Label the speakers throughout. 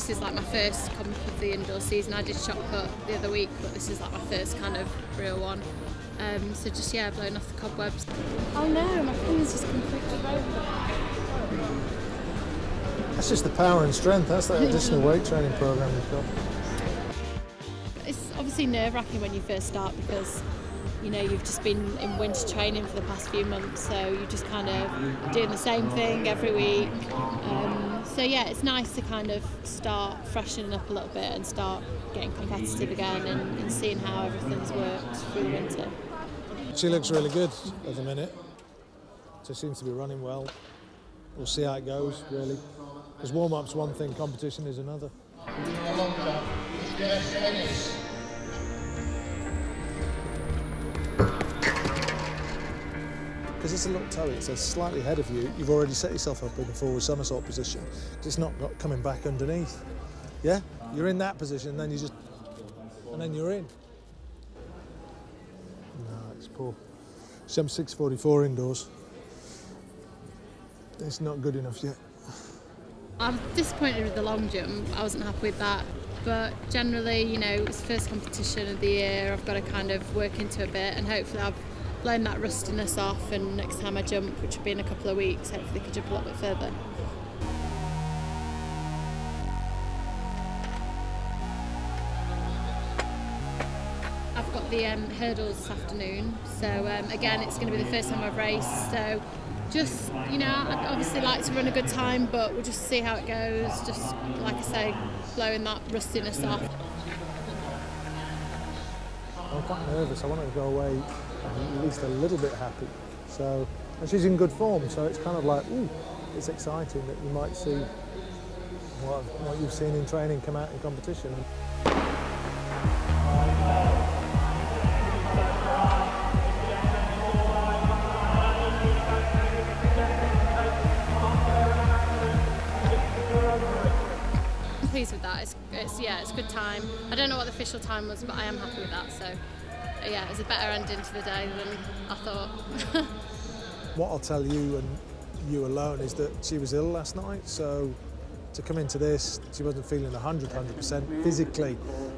Speaker 1: this is like my first comp of the indoor season. I did shot put the other week, but this is like my first kind of real one. So just, yeah, blowing off the cobwebs. Oh no, my finger's just completely broken.
Speaker 2: That's just the power and strength. That's that additional weight training program you've got.
Speaker 1: It's obviously nerve-wracking when you first start because, you know, you've just been in winter training for the past few months, so you're just kind of doing the same thing every week. So yeah, it's nice to kind of start freshening up a little bit and start getting competitive again and seeing how everything's worked through the winter.
Speaker 2: She looks really good at the minute. So seems to be running well. We'll see how it goes, really. Because warm-up's one thing, competition is another. Ennis. Because it's a look toe, it's slightly ahead of you, you've already set yourself up in the forward somersault position. It's not coming back underneath. Yeah? You're in that position, then you just... and then you're in. No, it's poor. Jump 6:44 indoors. It's not good enough yet.
Speaker 1: I'm disappointed with the long jump. I wasn't happy with that. But generally, you know, it's the first competition of the year. I've got to kind of work into a bit and hopefully I've blown that rustiness off, and next time I jump, which will be in a couple of weeks, hopefully I can jump a little bit further. I've got the hurdles this afternoon, so again, it's going to be the first time I've raced, so just, you know, I'd obviously like to run a good time, but we'll just see how it goes. Just, like I say, blowing that rustiness off.
Speaker 2: I'm quite nervous. I want her to go away at least a little bit happy. So, and she's in good form, so it's kind of like, ooh, it's exciting that you might see what you've seen in training come out in competition.
Speaker 1: I'm pleased with that. It's a good time. I don't know what the official time was, but I am happy with that. So yeah, it was a better ending to the day than I thought.
Speaker 2: What I'll tell you, and you alone, is that she was ill last night, so to come into this, she wasn't feeling 100% physically.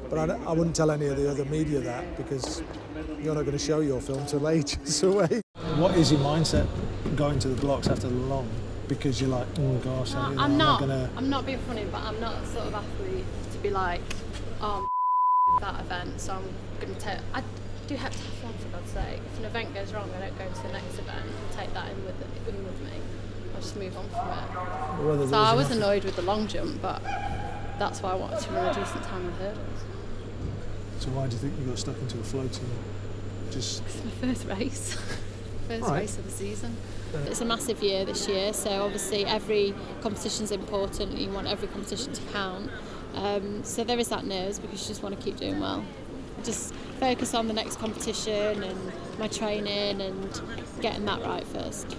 Speaker 2: But I wouldn't tell any of the other media that, because you're not going to show your film till ages away. What is your mindset going to the blocks after the long? Because you're like, oh gosh,
Speaker 1: I'm not being funny, but I'm not the sort of athlete to be like, oh, that event, so I'm going to take... I do have to have fun, for God's sake. If an event goes wrong, I don't go to the next event and take that in with me. I'll just move on from it. So I was annoyed with the long jump, but that's why I wanted to run a decent time with hurdles.
Speaker 2: So why do you think you got stuck into a floating? Just...
Speaker 1: It's my first race. First race of the season. It's a massive year this year, so obviously every competition's important. You want every competition to count. So there is that nerves because you just want to keep doing well. Just focus on the next competition and my training and getting that right first.